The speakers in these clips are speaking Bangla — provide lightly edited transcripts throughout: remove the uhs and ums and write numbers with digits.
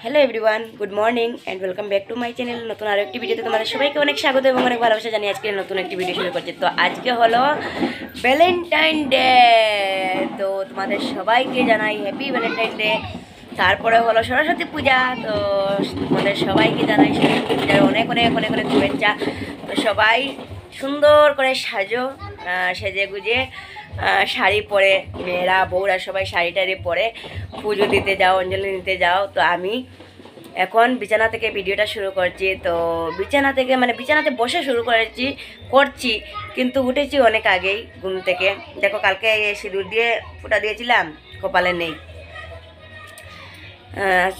Hello everyone, good morning and welcome back to my channel. নতুন আরও একটি ভিডিওতে তোমাদের সবাইকে অনেক স্বাগত এবং অনেক ভালোবাসা জানিয়ে আজকে নতুন একটি ভিডিও শুরু করছি। তো আজকে হলো ভ্যালেন্টাইন ডে, তো তোমাদের সবাইকে জানাই হ্যাপি ভ্যালেন্টাইন ডে। তারপরে হলো সরস্বতী পূজা, তো তোমাদের সবাইকে জানাই সরস্বতী পূজার অনেক অনেক অনেক অনেক শুভেচ্ছা। তো সবাই সুন্দর করে সেজে গুজে শাড়ি পরে, মেয়েরা বউরা সবাই শাড়ি টাড়ি পরে পুজো দিতে যাও, অঞ্জলি নিতে যাও। তো আমি এখন বিছানা থেকে ভিডিওটা শুরু করছি। তো বিছানাতে বসে শুরু করছি, কিন্তু উঠেছি অনেক আগেই ঘুম থেকে। দেখো, কালকে সিঁদুর দিয়ে ফোঁটা দিয়েছিলাম, কপালে নেই,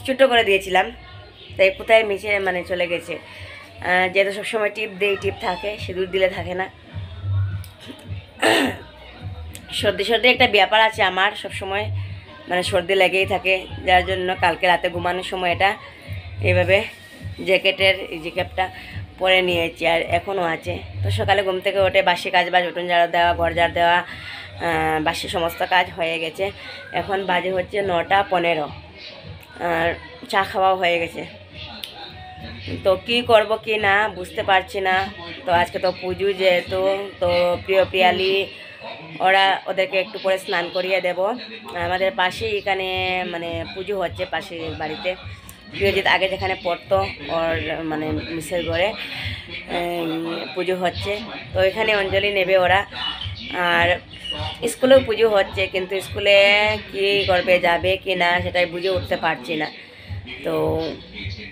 ছোটো করে দিয়েছিলাম, তাই কোথায় মিশে চলে গেছে। যেহেতু সবসময় টিপ টিপ থাকে, সিঁদুর দিলে থাকে না। সর্দি একটা ব্যাপার আছে আমার, সবসময় সর্দি লেগেই থাকে, যার জন্য কালকে রাতে ঘুমানোর সময় এটা এইভাবে জ্যাকেটটা পরে নিয়েছি, আর এখনও আছে। তো সকালে ঘুম থেকে উঠে বাসি কাজ উঠোন ঝাড় দেওয়া, ঘর ঝাড় দেওয়া, বাসি সমস্ত কাজ হয়ে গেছে। এখন বাজে হচ্ছে 9:15, আর চা খাওয়াও হয়ে গেছে। তো কি করব কি না বুঝতে পারছি না। তো আজকে তো পুজো যেহেতু, তো পিয়ালি ওদেরকে একটু পরে স্নান করিয়ে দেব। আমাদের পাশেই এখানে পুজো হচ্ছে, পাশের বাড়িতে। প্রিয়জিৎ আগে যেখানে পড়তো, ওর মিসের ঘরে পুজো হচ্ছে, তো এখানে অঞ্জলি নেবে ওরা। আর স্কুলেও পুজো হচ্ছে, কিন্তু স্কুলে কি করবে, যাবে কি না সেটাই বুঝে উঠতে পারছি না। তো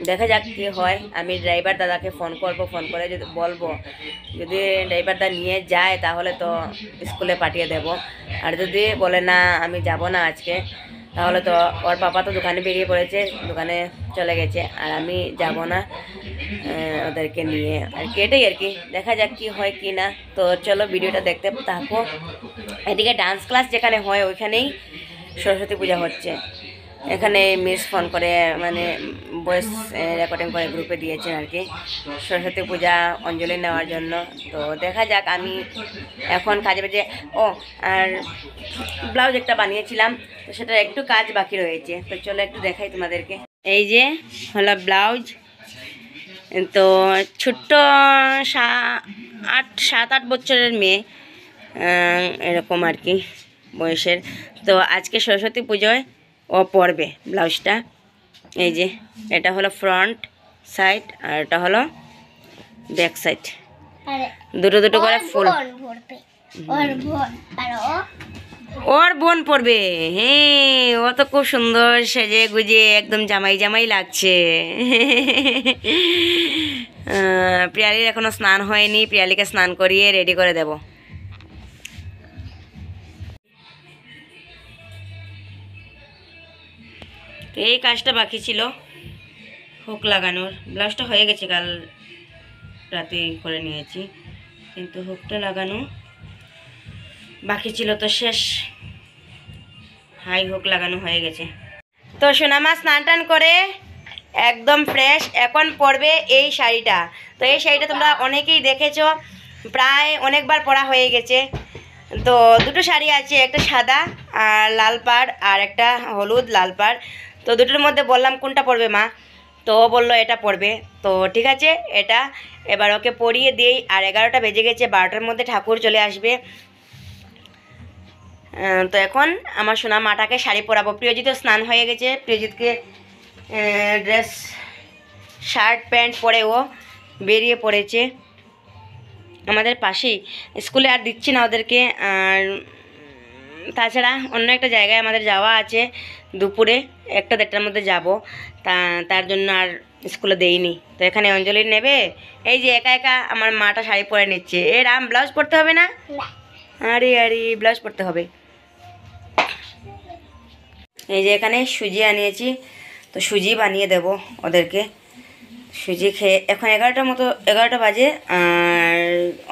দেখা যাক কী হয়। আমি ড্রাইভার দাদাকে ফোন করে যদি বলবো, যদি ড্রাইভার দাদা নিয়ে যায় তাহলে তো স্কুলে পাঠিয়ে দেব। আর যদি বলে না আমি যাব না আজকে, তাহলে তো ওর পাপা তো দোকানে বেরিয়ে পড়েছে, দোকানে চলে গেছে, আর আমি যাব না ওদেরকে নিয়ে। আর এটাই আর কি, দেখা যাক কি হয় কি না। তো চলো ভিডিওটা দেখতে থাকো। এদিকে ডান্স ক্লাস যেখানে হয় ওইখানেই সরস্বতী পূজা হচ্ছে। এখানে মিস ফোন করে ভয়েস রেকর্ডিং করে গ্রুপে দিয়েছেন আর কি, সরস্বতী পূজা অঞ্জলি নেওয়ার জন্য। তো দেখা যাক। আমি এখন কাজে বাজে আর ব্লাউজ একটা বানিয়েছিলাম, তো সেটা একটু কাজ বাকি রয়েছে। তো চলো একটু দেখাই তোমাদেরকে। এই যে হলো ব্লাউজ। তো ছোট্ট 7-8 বছরের মেয়ে, এরকম আর কি বয়সের। তো আজকে সরস্বতী পুজোয় ও পরবে ব্লাউজটা। এই যে এটা হলো ফ্রন্ট সাইড, আর এটা হলো ব্যাক সাইড, দুটো করে ফুল। ওর বোন পরবে, হ্যাঁ, ও তো খুব সুন্দর সেজে গুজে একদম জামাই লাগছে। প্রিয়ালির এখনো স্নান হয়নি, প্রিয়ালিকে স্নান করিয়ে রেডি করে দেব। তো এই কাজটা বাকি ছিল, হুক লাগানোর। ব্লাউজটা হয়ে গেছে, কাল রাতে করে নিয়েছি, কিন্তু হুকটা লাগানো বাকি ছিল। তো শেষ, হাই হুক লাগানো হয়ে গেছে। তো সোনামা স্নান টান করে একদম ফ্রেশ, এখন পরবে এই শাড়িটা। তো এই শাড়িটা তোমরা অনেকেই দেখেছো, প্রায় অনেকবার পরা হয়ে গেছে। তো দুটো শাড়ি আছে, একটা সাদা আর লাল পাড়, আর একটা হলুদ লাল পাড়। তো দুটোর মধ্যে বললাম কোনটা পরবে মা, তো ও বললো এটা পরবে। তো ঠিক আছে, এটা এবার ওকে পরিয়ে দিই। আর 11টা বেজে গেছে, 12টার মধ্যে ঠাকুর চলে আসবে। তো এখন আমার সোনা মাটাকে শাড়ি পরাবো। প্রিয়জিৎ স্নান হয়ে গেছে, প্রিয়জিৎকে ড্রেস শার্ট প্যান্ট পরে ও বেরিয়ে পড়েছে আমাদের পাশেই। স্কুলে আর দিচ্ছি না ওদেরকে। আর তাছাড়া অন্য একটা জায়গায় আমাদের যাওয়া আছে, দুপুরে 1-1:30টার মধ্যে যাব, তার জন্য আর স্কুলে দেইনি। তো এখানে অঞ্জলি নেবে। এই যে একা একা আমার মাটা শাড়ি পরে নিচ্ছে। রাম, ব্লাউজ পরতে হবে না? আরে ব্লাউজ পরতে হবে। এই যে এখানে সুজি আনিয়েছি, তো সুজি বানিয়ে দেব ওদেরকে। সুজি খেয়ে এখন 11টা বাজে, আর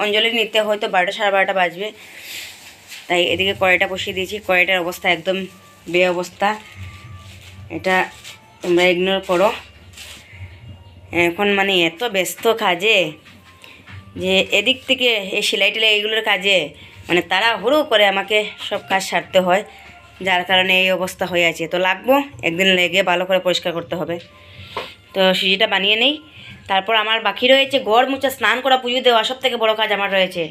অঞ্জলি নিতে হয়তো 12টা 12:30 বাজবে। তাই এদিকে কড়াইটা বসিয়ে দিয়েছি। কড়াইটার অবস্থা একদম অবস্থা, এটা তোমরা ইগনোর করো। এখন এত ব্যস্ত কাজে যে এদিক থেকে এই সেলাই টেলাই এইগুলোর কাজে তাড়াহুড়ো করে আমাকে সব কাজ সারতে হয়। যার কারণে এই অবস্থা হয়ে আছে। তো লাগবো, একদিন লেগে ভালো করে পরিষ্কার করতে হবে। তো সুজিটা বানিয়ে নেই, তারপর আমার বাকি রয়েছে ঘর মুছা, স্নান করা, পুজো দেওয়া, সব থেকে বড় কাজ আমার রয়েছে।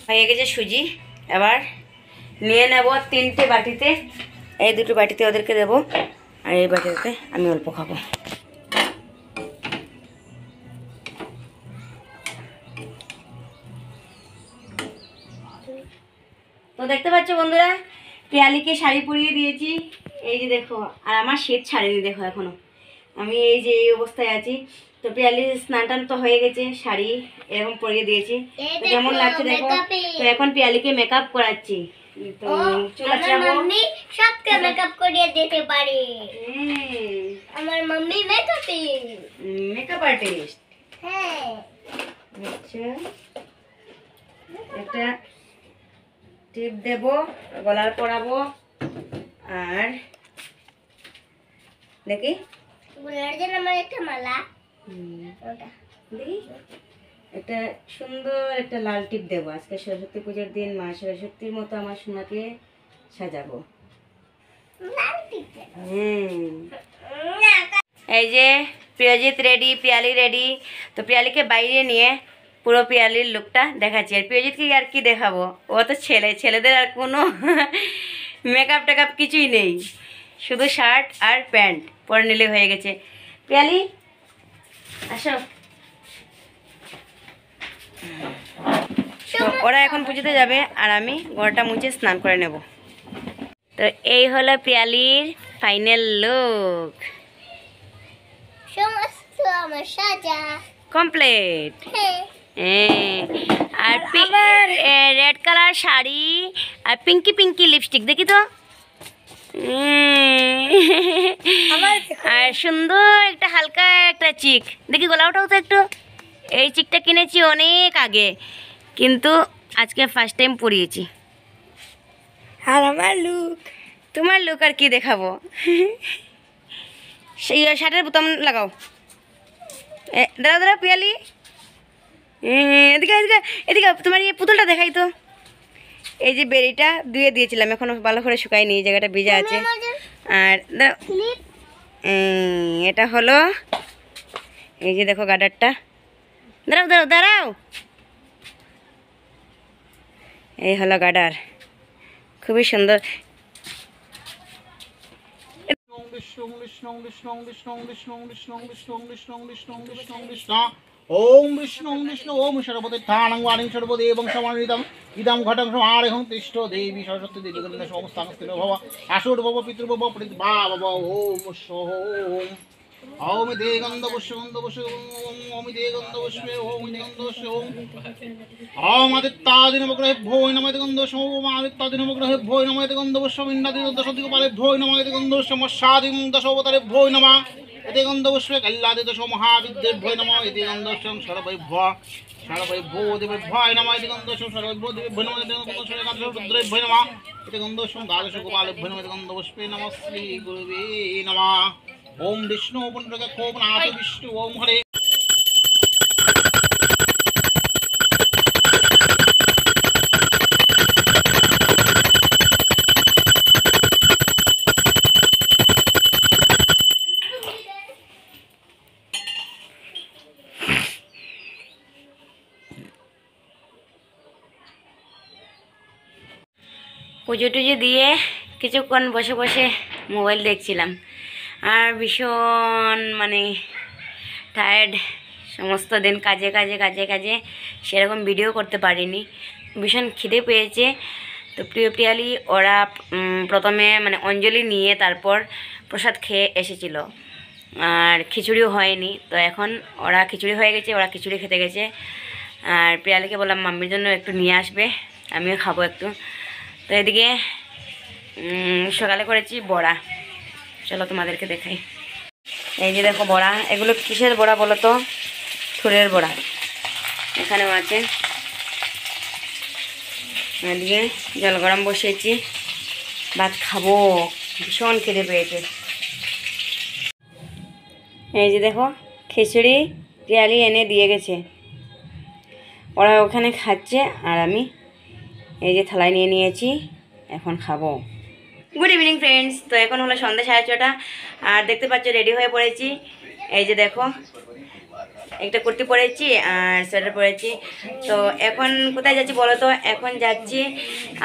হয়ে গেছে সুজি, এবার নিয়ে নেব 3টে বাটিতে। এই 2টো বাটিতে ওদেরকে দেবো, আর এই বাটিতে আমি অল্প খাবো। তো দেখতে পাচ্ছ বন্ধুরা, পিয়ালিকে শাড়ি পরিয়ে দিয়েছি, এই যে দেখো। আর আমার শীত ছাড়েনি দেখো এখনো, আমি এই যে এই অবস্থায় আছি। তো পিয়ালির স্নান টান তো হয়ে গেছে, শাড়ি এরকম পরিয়ে দিয়েছি। তো কেমন লাগছে দেখো। তো এখন পিয়ালিকে মেকআপ করাচ্ছি। তো চুল আঁচড়াবো, সবকে মেকআপ করিয়ে দিতে পারে। আমার মাম্মি মেকআপ আর্টিস্ট। হ্যাঁ, আচ্ছা, একটা টিপ দেবো, গলার পরাবো, আর দেখি বলার জন্য আমার একটা মালা। ওটা দেখি একটা সুন্দর একটা লাল টিপ দেবো। আজকে সরস্বতী পুজোর দিন মা সরস্বতীর মতো আমার সোনাকে সাজাবো। লাল টিপে। এই যে প্রিয়জিৎ রেডি, পিয়ালি রেডি। তো পিয়ালিকে বাইরে নিয়ে পুরো পিয়ালির লুকটা দেখাচ্ছি। আর প্রিয়জিৎকে আর কি দেখাবো, ও তো ছেলেদের আর কোনো মেকআপ টেকআপ কিছুই নেই, শুধু শার্ট আর প্যান্ট পরে নিলে হয়ে গেছে। পিয়ালি আসো। তো ওরা এখন পুজোতে যাবে, আর আমি ঘরটা মুছে স্নান করে নেব। তো এই হলো পিয়ালির ফাইনাল লুক, সমস্ত আমার সাজা কমপ্লিট। হ্যাঁ, আর রেড কালার শাড়ি আর পিঙ্কি লিপস্টিক দেখি তো। আর সুন্দর একটা হালকা একটা চিক দেখি, গলাটাও তো একটু। এই চিকটা কিনেছি অনেক আগে, কিন্তু আজকে ফার্স্ট টাইম পরিয়েছি। আর আমার লুক, তোমার লুক আর কি দেখাবো। সেই শার্টের বোতাম লাগাও। দাঁড়াও পিয়ালি, এদিকে এদিকে এদিকে, তোমার এই পুতুলটা দেখাই তো। এই যে বেরিটা ধুয়ে দিয়েছিলাম, এখনো ভালো করে শুকায়নি, এই জায়গাটা ভিজা আছে। আর এটা হলো, এই যে দেখো গার্ডারটা। দাঁড়াও, এই হলো গার্ডার, খুবই সুন্দর। ওম বিষ্ণু বিষ্ণু ওম সর্বদে থানং ওয়ানিং সর্বদেবং সমানিতং ইদং ঘটং সমারেহং তিষ্ঠ দেবী সরস্বতী দেবী গন্ধ সমস্তাংস্তির ভব আসুর ভব পিতৃভব প্রীত ভব ওম সোম ওম দেগন্ধ পুষ্য ওম দেগন্ধ পুষ্পে ওম দেগন্ধ ওম ওম আদিত্যাদিন উপগ্রহে ভোই নমঃ দেগন্ধ ওম আদিত্যাদিন উপগ্রহে ভোই নমঃ দেগন্ধ পুষ্প ইন্দ্রাদি দশদিক পালে ভোই নমঃ দেগন্ধ সমস্যাদিং দশবতারে ভোই নমঃ এতে গন্ধ পুষ্পে কল্যাদে দশ মহাবিদ্যে ভয় নমঃ এতে গন্ধ সর্বৈভ্য দেবেভ্যায় নমঃ এতে গন্ধ সর্বৈভ্য দেবেভ্য নমঃ এতে গন্ধ একাদশ রুদ্রেভ্য নমঃ এতে গন্ধ দ্বাদশ গোপালেভ্য নমঃ এতে গন্ধ পুষ্পে নমঃ শ্রী গুরুবে নমঃ ওম বিষ্ণু পুণ্ড্রকে ক্ষোভনাথ বিষ্ণু ওম হরে। পুজো টুজো দিয়ে কিছুক্ষণ বসে বসে মোবাইল দেখছিলাম, আর ভীষণ মানে টায়ার্ড, সমস্ত দিন কাজে কাজে কাজে কাজে সেরকম ভিডিও করতে পারিনি। ভীষণ খিদে পেয়েছে। তো পিয়ালি ওরা প্রথমে মানে অঞ্জলি নিয়ে তারপর প্রসাদ খেয়ে এসেছিলো, আর খিচুড়িও হয়নি। তো এখন ওরা খিচুড়ি হয়ে গেছে, ওরা খিচুড়ি খেতে গেছে। আর পিয়ালিকে বললাম মাম্মির জন্য একটু নিয়ে আসবে, আমিও খাবো একটু। তো এদিকে সকালে করেছি বড়া, চলো তোমাদেরকে দেখাই। এই যে দেখো বড়া, এগুলো কিসের বড়া বলো তো? থুরের বড়া। এখানেও আছে। এদিকে জল গরম বসিয়েছি, ভাত খাবো, ভীষণ খিদে পেয়েছে। এই যে দেখো খিচুড়ি পিয়ালি এনে দিয়ে গেছে, ওরা ওখানে খাচ্ছে আর আমি এই যে থালায় নিয়ে নিয়েছি, এখন খাবো। গুড ইভিনিং ফ্রেন্ডস, তো এখন হলো সন্ধ্যা 6:30 আর দেখতে পাচ্ছ রেডি হয়ে পড়েছি। এই যে দেখো একটা কুর্তি পরেছি আর সোয়েটার পরেছি। তো এখন কোথায় যাচ্ছি বলো তো? এখন যাচ্ছি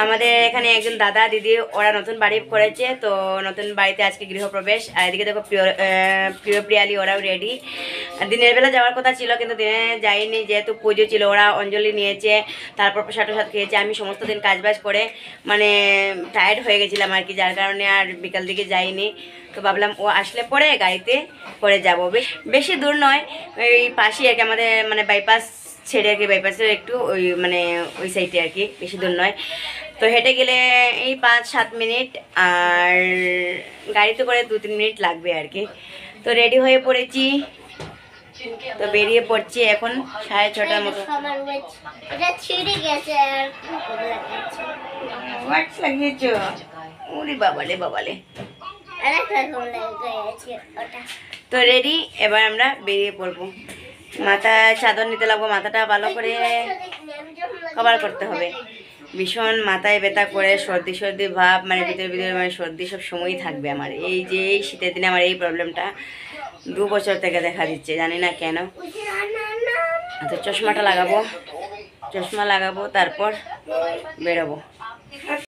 আমাদের এখানে একজন দাদা দিদি, ওরা নতুন বাড়ি করেছে, তো নতুন বাড়িতে আজকে গৃহপ্রবেশ। আর এদিকে দেখো প্রিয় প্রিয়ালি ওরাও রেডি। দিনের বেলা যাওয়ার কথা ছিল কিন্তু দিনে যাইনি, যেহেতু পুজো ছিল। ওরা অঞ্জলি নিয়েছে, তারপর প্রসাদ খেয়েছে। আমি সমস্ত দিন কাজবাজ করে মানে টায়ার্ড হয়ে গেছিলাম আর কি, যার কারণে আর বিকাল দিকে যাইনি। তো ভাবলাম ও আসলে পরে গাড়িতে করে যাব। বেশি দূর নয়, ওই পাশেই আর কি আমাদের মানে বাইপাস ছেড়ে আর কি, বাইপাসের একটু ওই মানে ওই সাইডে আর কি, বেশি দূর নয়। তো হেঁটে গেলে এই 5-7 মিনিট, আর গাড়িতে করে 2-3 মিনিট লাগবে আর কি। তো রেডি হয়ে পড়েছি, তো বেরিয়ে পড়ছি এখন 6:30 মতো। এটা ছিঁড়ে গেছে আর খুব লাগিয়েছে। ওয়াক্স লাগিয়েছ? ওরে বাবালে বাবালে। আরেকটা রকম লাগিয়েছে ওটা। তো রেডি, এবার আমরা বেরিয়ে পড়বো। মাথায় চাদর নিতে লাগবো, মাথাটা ভালো করে কভার করতে হবে। ভীষণ মাথায় ব্যথা করে, সর্দি সর্দি ভাব, মানে ভিতরে মানে সর্দি সব সময়ই থাকবে আমার। এই যে এই শীতের দিনে আমার এই প্রবলেমটা 2 বছর থেকে দেখা দিচ্ছে, জানি না কেন। তো চশমা লাগাবো, তারপর বেরোবো।